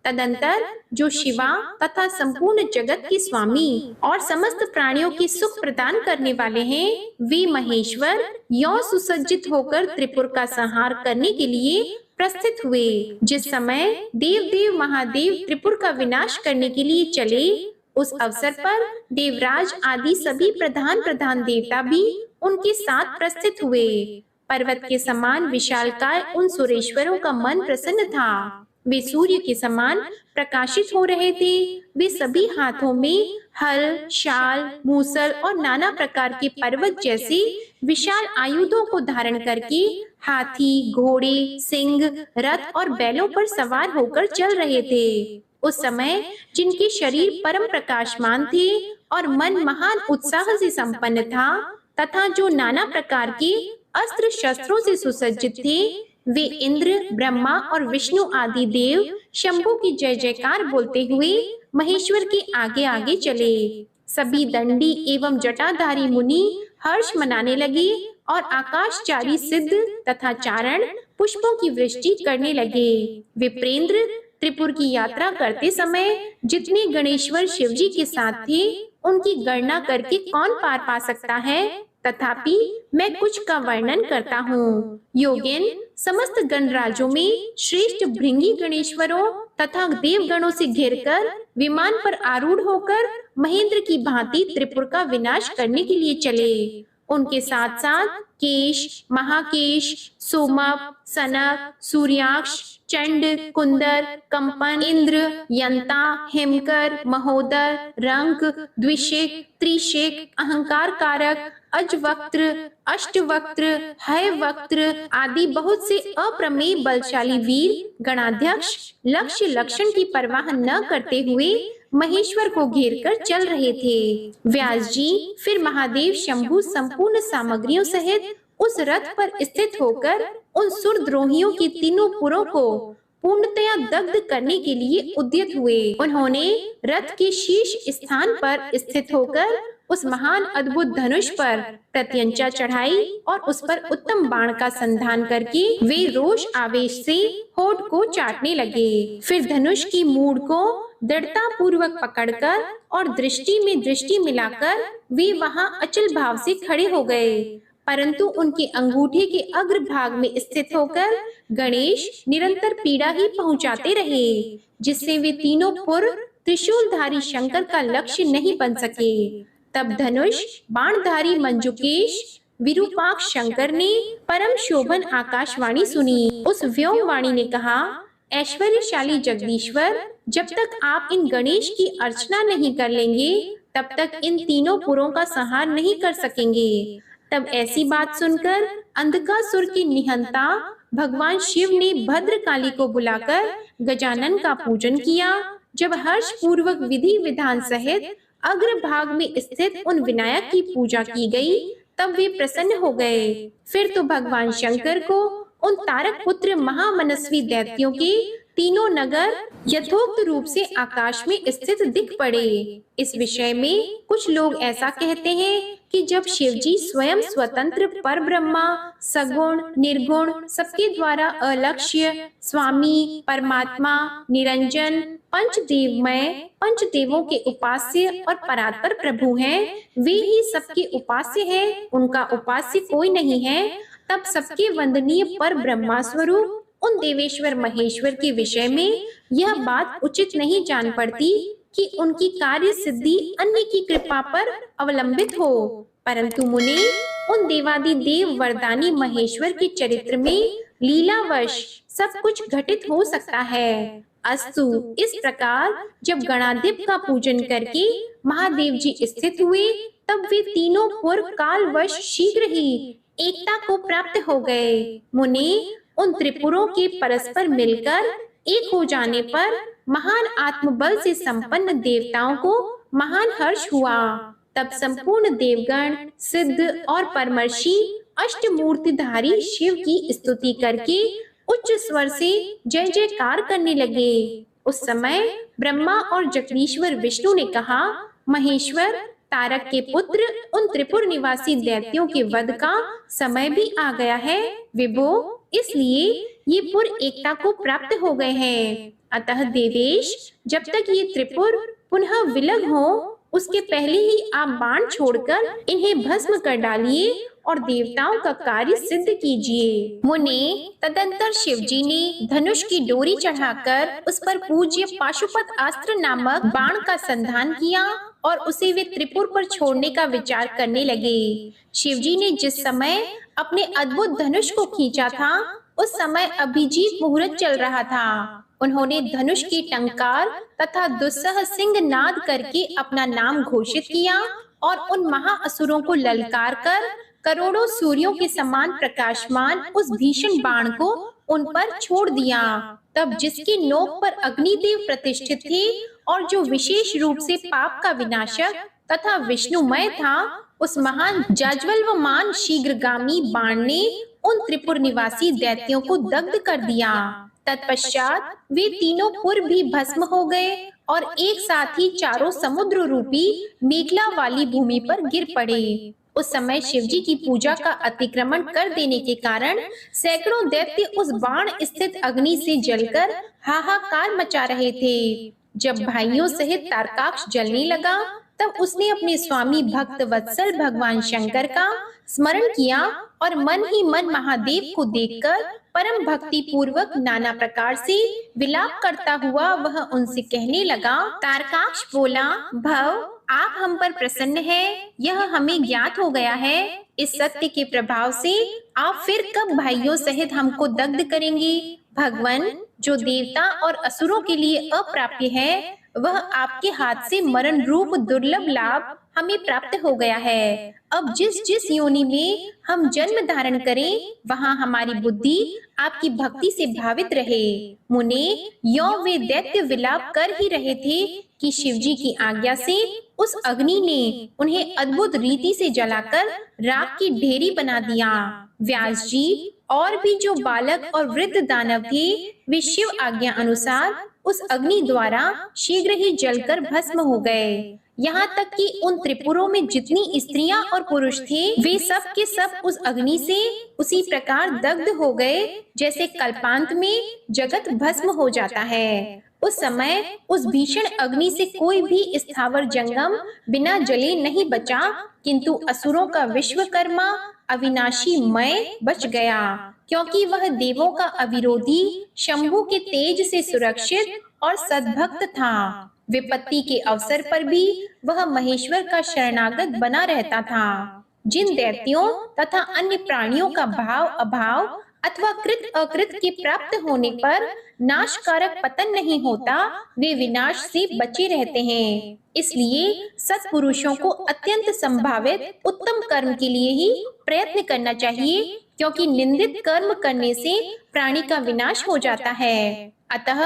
तदंतर जो शिवा तथा संपूर्ण जगत के स्वामी और समस्त प्राणियों की सुख प्रदान करने वाले हैं, वे महेश्वर यौ सुसज्जित होकर त्रिपुर का संहार करने के लिए प्रस्थित हुए। जिस समय देव महादेव त्रिपुर का विनाश करने के लिए चले, उस अवसर पर देवराज आदि सभी प्रधान देवता भी उनके साथ प्रस्थित हुए। पर्वत के समान विशालकाय उन सुरेश्वरों का मन प्रसन्न था। वे सूर्य के समान प्रकाशित हो रहे थे। वे सभी हाथों में हल, शाल, मूसल और नाना प्रकार के पर्वत जैसे विशाल आयुधों को धारण करके हाथी, घोड़े, सिंह, रथ और बैलों पर सवार होकर चल रहे थे। उस समय जिनके शरीर परम प्रकाशमान थे और मन महान उत्साह से संपन्न था तथा जो नाना प्रकार के अस्त्र शस्त्रों से सुसज्जित थे, वे इंद्र, ब्रह्मा और विष्णु आदि देव शंभु की जय जयकार बोलते हुए महेश्वर के आगे आगे चले। सभी दंडी एवं जटाधारी मुनि हर्ष मनाने लगे और आकाशचारी सिद्ध तथा चारण पुष्पों की वृष्टि करने लगे। विप्रेंद्र त्रिपुर की यात्रा करते समय जितने गणेश्वर शिवजी के साथ थे, उनकी गणना करके कौन पार पा सकता है। तथापि मैं कुछ का वर्णन करता हूँ। योगिन समस्त गणराजों में श्रेष्ठ भृंगी गणेश्वरों तथा देवगणों से घिरकर विमान पर आरूढ़ होकर महेंद्र की भांति त्रिपुर का विनाश करने के लिए चले। उनके साथ साथ केश, महाकेश, सोमप, सनक, सूर्याक्ष, चंड, कुंदर, कंपन, इंद्र, यंता, हिमकर, महोदर, रंक, द्विशिक, त्रिशिक, अहंकार कारक, अजवक्त्र, अष्टवक्त्र, हयवक्त्र आदि बहुत से अप्रमेय बलशाली वीर गणाध्यक्ष लक्ष्य लक्षण की परवाह न करते हुए महेश्वर को घेरकर चल रहे थे। व्यास जी फिर महादेव शंभु संपूर्ण सामग्रियों सहित उस रथ पर स्थित होकर उन सुरद्रोहियों के तीनों पुरों को पूर्णतया दग्ध करने के लिए उद्यत हुए। उन्होंने रथ के शीर्ष स्थान पर स्थित होकर उस महान अद्भुत धनुष पर प्रत्यंचा चढ़ाई और उस पर उत्तम बाण का संधान करके वे रोष आवेश से होठ को चाटने लगे। फिर धनुष की मूड़ को दृढ़ता पूर्वक पकड़कर और दृष्टि में दृष्टि मिलाकर वे वहां अचल भाव से खड़े हो गए। परंतु उनके अंगूठे के अग्र भाग में स्थित होकर गणेश निरंतर पीड़ा ही पहुंचाते रहे, जिससे वे तीनों पुर त्रिशूलधारी शंकर का लक्ष्य नहीं बन सके। तब धनुष बाणधारी मंजुकेश विरूपाक्ष शंकर ने परम शोभन आकाशवाणी सुनी। उस व्योमवाणी ने कहा, ऐश्वर्यशाली जगदीश्वर, जब तक आप इन गणेश की अर्चना नहीं कर लेंगे, तब तक इन तीनों पुरों का संहार नहीं कर सकेंगे। तब ऐसी बात सुनकर अंधकासुर की निहंता भगवान शिव ने भद्रकाली को बुलाकर गजानन का पूजन किया। जब हर्ष पूर्वक विधि विधान सहित अग्र भाग में स्थित उन विनायक की पूजा की गई, तब वे प्रसन्न हो गए। फिर तो भगवान शंकर को उन तारक पुत्र महामनस्वी दैत्यों के तीनों नगर यथोक्त रूप से आकाश में स्थित दिख पड़े। इस विषय में कुछ लोग ऐसा कहते हैं कि जब शिवजी स्वयं स्वतंत्र पर ब्रह्मा, सगुण, निर्गुण, सबके द्वारा अलक्ष्य, स्वामी, परमात्मा, निरंजन, पंचदेवमय, पंचदेवों के उपास्य और परात्पर प्रभु हैं, वे ही सबके उपास्य हैं, उनका उपास्य कोई नहीं है, तब सबके वंदनीय पर ब्रह्मा स्वरूप उन देवेश्वर महेश्वर के विषय में यह बात उचित नहीं जान पड़ती कि उनकी कार्य सिद्धि अन्य की कृपा पर अवलंबित हो। परंतु मुनि, उन देवादि देव वरदानी महेश्वर के चरित्र में लीलावश सब कुछ घटित हो सकता है। अस्तु, इस प्रकार जब गणाधिप का पूजन करके महादेव जी स्थित हुए, तब वे तीनों पुर कालवश शीघ्र ही एकता को प्राप्त हो गए। मुनि, उन त्रिपुरों के परस्पर मिलकर एक हो जाने पर महान आत्मबल से संपन्न देवताओं को महान हर्ष हुआ। तब संपूर्ण देवगण, सिद्ध और परमर्षि अष्टमूर्तिधारी शिव की स्तुति करके उच्च स्वर से जय जयकार करने लगे। उस समय ब्रह्मा और जगदीश्वर विष्णु ने कहा, महेश्वर, तारक के पुत्र उन त्रिपुर निवासी दैत्यों के वध का समय भी आ गया है। विभो, इसलिए ये पुर एकता को प्राप्त हो गए हैं। अतः देवेश, जब तक ये त्रिपुर पुनः विलग हो, उसके पहले ही आप बाण छोड़कर इन्हें भस्म कर डालिए और देवताओं का कार्य सिद्ध कीजिए। मुने, तदंतर शिवजी ने धनुष की डोरी चढ़ाकर उस पर पूज्य पाशुपत अस्त्र नामक बाण का संधान किया और उसे वे त्रिपुर पर छोड़ने का विचार करने लगे। शिवजी ने जिस समय अपने अद्भुत धनुष को खींचा था, उस समय अभिजीत मुहूर्त चल रहा था। उन्होंने धनुष की टंकार तथा दुस्सह सिंह नाद करके अपना नाम घोषित किया और उन महाअसुरों को ललकार कर करोड़ों सूर्यों के समान प्रकाशमान उस भीषण बाण को उन पर छोड़ दिया। तब जिसकी नोक पर अग्निदेव प्रतिष्ठित थे और जो विशेष रूप से पाप का विनाशक तथा विष्णुमय था, उस महान जाज्वल्यमान शीघ्रगामी बाण ने उन त्रिपुर निवासी दैत्यों को दग्ध कर दिया। तत्पश्चात वे तीनों पुर भी भस्म हो गए और एक साथ ही चारों समुद्र रूपी मेखला वाली भूमि पर गिर पड़े। उस समय शिवजी की पूजा का अतिक्रमण कर देने के कारण सैकड़ों दैत्य उस बाण स्थित अग्नि से जलकर हाहाकार मचा रहे थे। जब भाइयों सहित तारकाक्ष जलने लगा, तब उसने अपने स्वामी भक्त वत्सल भगवान शंकर का स्मरण किया और मन ही मन महादेव को देखकर परम भक्ति पूर्वक नाना प्रकार से विलाप करता हुआ वह उनसे कहने लगा। तारकाक्ष बोला, भव, आप हम पर प्रसन्न हैं, यह हमें ज्ञात हो गया है। इस सत्य के प्रभाव से आप फिर कब भाइयों सहित हमको दग्ध करेंगे? भगवान, जो देवता और असुरों के लिए अप्राप्य है, वह आपके हाथ से मरण रूप दुर्लभ लाभ हमें प्राप्त हो गया है। अब जिस जिस योनि में हम जन्म धारण करें, वहाँ हमारी बुद्धि आपकी भक्ति से भावित रहे। मुने, यो वे दैत्य विलाप कर ही रहे थे कि शिवजी की आज्ञा से उस अग्नि ने उन्हें अद्भुत रीति से जलाकर राख की ढेरी बना दिया। व्यास जी और भी जो बालक और वृद्ध दानव थे, वे शिव आज्ञा अनुसार उस अग्नि द्वारा शीघ्र ही जलकर भस्म हो गए। यहाँ तक कि उन त्रिपुरों में जितनी स्त्रियां और पुरुष थे, वे सब के सब उस अग्नि से उसी प्रकार दग्ध हो गए जैसे कल्पांत में जगत भस्म हो जाता है। उस समय उस भीषण अग्नि से कोई भी स्थावर जंगम बिना जले नहीं बचा, किंतु असुरों का विश्वकर्मा अविनाशी मय बच गया, क्योंकि वह देवों का अविरोधी शंभु के तेज से सुरक्षित और सद्भक्त था। विपत्ति के अवसर पर भी वह महेश्वर का शरणागत बना रहता था। जिन दैत्यों तथा अन्य प्राणियों का भाव अभाव अथवा कृत अकृत के प्राप्त होने पर नाशकारक पतन नहीं होता, वे विनाश से बचे रहते हैं। इसलिए सत्पुरुषों को अत्यंत संभावित उत्तम कर्म के लिए ही प्रयत्न करना चाहिए, क्योंकि निंदित कर्म करने से प्राणी का विनाश हो जाता है। अतः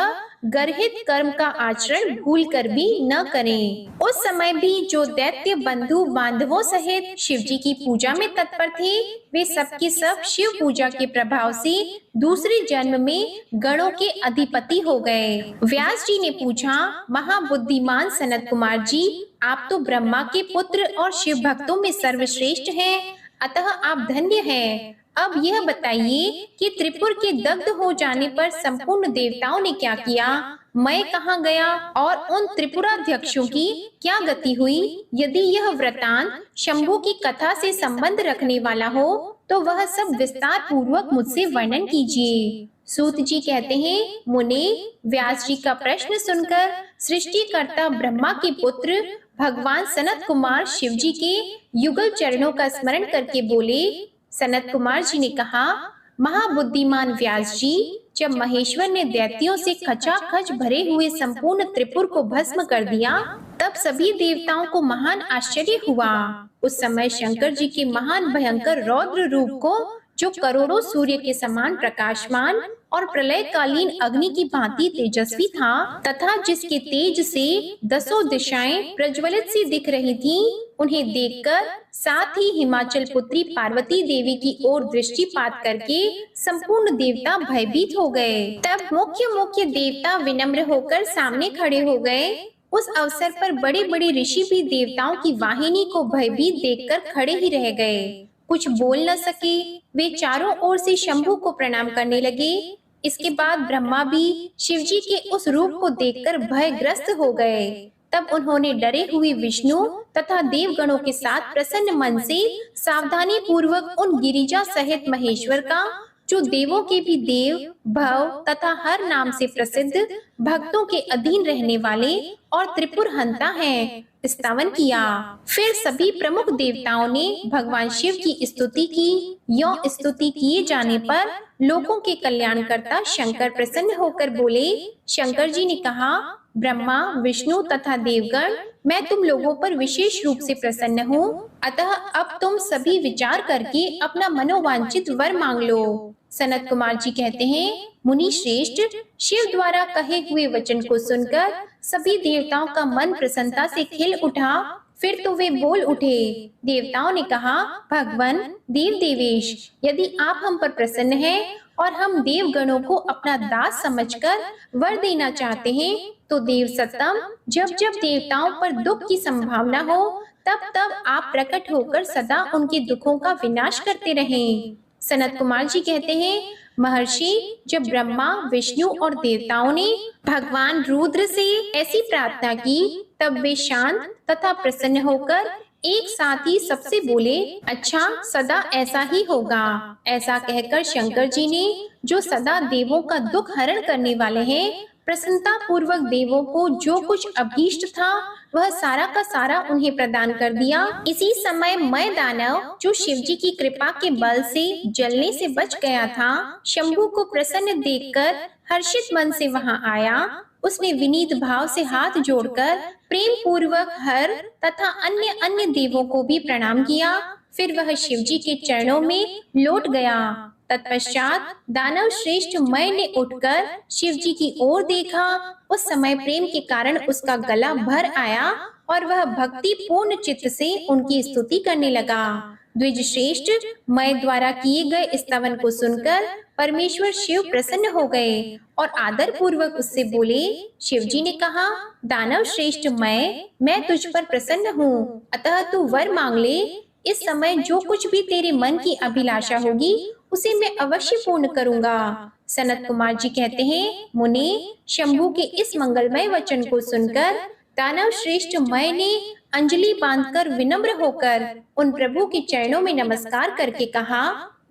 गर्हित कर्म का आचरण भूल कर भी न करें। उस समय भी जो दैत्य बंधु बांधवों सहित शिवजी की पूजा में तत्पर थे, वे सबके सब शिव पूजा के प्रभाव से दूसरे जन्म में गणों के अधिपति हो गए। व्यास जी ने पूछा, महाबुद्धिमान सनत कुमार जी, आप तो ब्रह्मा के पुत्र और शिव भक्तों में सर्वश्रेष्ठ हैं, अतः आप धन्य हैं। अब यह बताइए कि त्रिपुर के दग्ध हो जाने पर संपूर्ण देवताओं ने क्या किया, मैं कहाँ गया और उन त्रिपुराध्यक्षों की क्या गति हुई? यदि यह वृतांत शंभु की कथा से संबंध रखने वाला हो, तो वह सब विस्तार पूर्वक मुझसे वर्णन कीजिए। सूत जी कहते हैं, मुने, व्यास जी का प्रश्न सुनकर सृष्टिकर्ता ब्रह्मा के पुत्र भगवान सनत कुमार शिव जी के युगल चरणों का स्मरण करके बोले। सनत कुमार जी ने कहा, महाबुद्धिमान व्यास जी, जब महेश्वर ने दैत्यों से खचाखच भरे हुए संपूर्ण त्रिपुर को भस्म कर दिया, तब सभी देवताओं को महान आश्चर्य हुआ। उस समय शंकर जी के महान भयंकर रौद्र रूप को, जो करोड़ों सूर्य के समान प्रकाशमान और प्रलयकालीन अग्नि की भांति तेजस्वी था, तथा जिसके तेज से 10 दिशाएं प्रज्वलित सी दिख रही थीं, उन्हें देखकर साथ ही हिमाचल पुत्री पार्वती देवी की ओर दृष्टिपात करके संपूर्ण देवता भयभीत हो गए। तब मुख्य मुख्य देवता विनम्र होकर सामने खड़े हो गए। उस अवसर पर बड़े बड़े ऋषि भी देवताओं की वाहिनी को भयभीत देखकर खड़े ही रह गए, कुछ बोल न सके। वे चारों ओर से शंभु को प्रणाम करने लगे। इसके बाद ब्रह्मा भी शिव जी के उस रूप को देखकर भयग्रस्त हो गए। तब उन्होंने डरे हुए विष्णु तथा देवगणों के साथ प्रसन्न मन से सावधानी पूर्वक उन गिरिजा सहित महेश्वर का, जो देवों के भी देव, भव तथा हर नाम से प्रसिद्ध, भक्तों के अधीन रहने वाले और त्रिपुर हंता है, स्तवन किया। फिर सभी प्रमुख देवताओं ने भगवान शिव की स्तुति की। यो स्तुति किए जाने पर लोगों के कल्याणकर्ता शंकर प्रसन्न होकर बोले। शंकर जी ने कहा, ब्रह्मा, विष्णु तथा देवगण, मैं तुम लोगों पर विशेष रूप से प्रसन्न हूँ। अतः अब तुम सभी विचार करके अपना मनोवांछित वर मांग लो। सनत कुमार जी कहते हैं, मुनि श्रेष्ठ, शिव द्वारा कहे हुए वचन को सुनकर सभी देवताओं का मन प्रसन्नता से खिल उठा। फिर तो वे बोल उठे। देवताओं ने कहा, भगवान देव देवेश, यदि आप हम पर प्रसन्न हैं और हम देवगणों को अपना दास समझकर वर देना चाहते हैं, तो देव सत्तम, जब जब देवताओं पर दुख की संभावना हो, तब तब आप प्रकट होकर सदा उनके दुखों का विनाश करते रहें। सनत कुमार जी कहते हैं, महर्षि, जब ब्रह्मा, विष्णु और देवताओं ने भगवान रुद्र से ऐसी प्रार्थना की, तब वे शांत तथा प्रसन्न होकर एक साथ ही सबसे बोले, अच्छा, सदा ऐसा ही होगा। ऐसा कहकर शंकर जी ने, जो सदा देवों का दुख हरण करने वाले हैं, प्रसन्नता पूर्वक देवों को जो कुछ अभीष्ट था वह सारा का सारा उन्हें प्रदान कर दिया। इसी समय मैं दानव, जो शिव जी की कृपा के बल से जलने से बच गया था, शंभू को प्रसन्न देखकर हर्षित मन से वहां आया। उसने विनीत भाव से हाथ जोड़कर प्रेम पूर्वक हर तथा अन्य अन्य देवों को भी प्रणाम किया। फिर वह शिव जी के चरणों में लौट गया। तत्पश्चात दानव श्रेष्ठ मय ने उठकर शिव जी की ओर देखा। उस समय प्रेम के कारण उसका गला भर आया और वह भक्ति पूर्ण चित्त से उनकी स्तुति करने लगा। द्विज श्रेष्ठ, मय द्वारा किए गए स्तवन को सुनकर परमेश्वर शिव प्रसन्न हो गए और आदर पूर्वक उससे बोले। शिव जी ने कहा, दानव श्रेष्ठ मैं तुझ पर प्रसन्न हूँ, अतः तू वर मांग ले। इस समय जो कुछ भी तेरे मन की अभिलाषा होगी उसे मैं अवश्य पूर्ण करूंगा। सनत कुमार जी कहते हैं, मुनि, शंभू के इस मंगलमय वचन को सुनकर दानव श्रेष्ठ मय ने अंजलि बांधकर विनम्र होकर उन प्रभु के चरणों में नमस्कार करके कहा।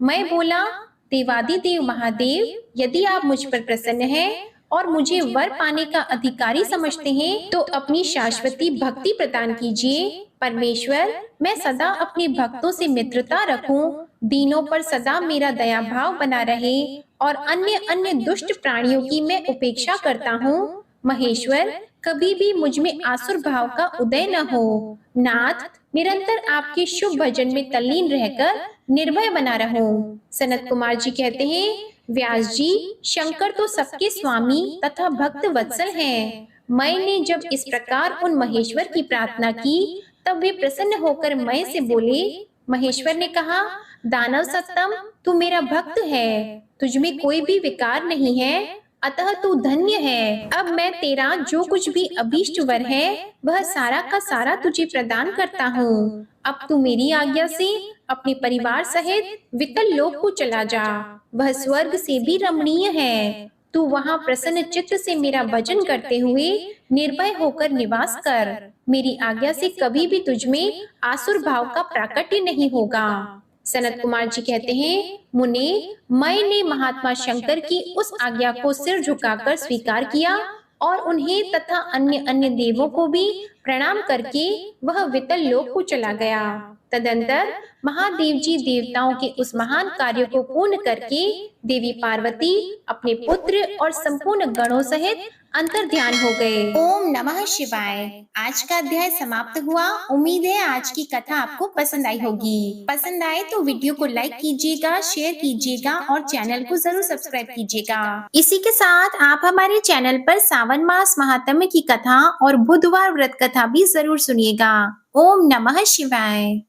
मैं बोला, देवादिदेव महादेव, यदि आप मुझ पर प्रसन्न हैं और मुझे वर पाने का अधिकारी समझते हैं, तो अपनी शाश्वती भक्ति प्रदान कीजिए। परमेश्वर, मैं सदा अपने भक्तों से मित्रता रखूं, दीनों पर सदा मेरा दया भाव बना रहे और अन्य अन्य दुष्ट प्राणियों की मैं उपेक्षा करता हूँ। महेश्वर, कभी भी मुझ में आसुर भाव का उदय न हो। नाथ, निरंतर आपके शुभ भजन में तल्लीन रहकर निर्भय बना रहूं। सनत कुमार जी कहते हैं, व्यास जी, शंकर तो सबके स्वामी तथा भक्त वत्सल हैं। मैंने जब इस प्रकार उन महेश्वर की प्रार्थना की, तब वे प्रसन्न होकर मैं से बोले। महेश्वर ने कहा, दानव सत्तम, तू मेरा भक्त है, तुझ में कोई भी विकार नहीं है, अतः तू धन्य है। अब मैं तेरा जो कुछ भी अभीष्ट वर है वह सारा का सारा तुझे प्रदान करता हूँ। अब तू मेरी आज्ञा से अपने परिवार सहित वितल लोक को चला जा। वह स्वर्ग से भी रमणीय है। तू वहाँ प्रसन्न चित्त से मेरा भजन करते हुए निर्भय होकर निवास कर। मेरी आज्ञा से कभी भी तुझ में आसुर भाव का प्राकट्य नहीं होगा। सनत कुमार जी कहते हैं, मुने, मैंने महात्मा शंकर की उस आज्ञा को सिर झुकाकर स्वीकार किया और उन्हें तथा अन्य अन्य देवों को भी प्रणाम करके वह वितल लोक को चला गया। तदंतर महादेव जी देवताओं के उस महान कार्य को पूर्ण करके देवी पार्वती अपने पुत्र और संपूर्ण गणों सहित अंतर ध्यान हो गए। ओम नमः शिवाय। आज का अध्याय समाप्त हुआ। उम्मीद है आज की कथा आपको पसंद आई होगी। पसंद आए तो वीडियो को लाइक कीजिएगा, शेयर कीजिएगा और चैनल को जरूर सब्सक्राइब कीजिएगा। इसी के साथ आप हमारे चैनल पर सावन मास महात्म्य की कथा और बुधवार व्रत कथा भी जरूर सुनिएगा। ओम नमः शिवाय।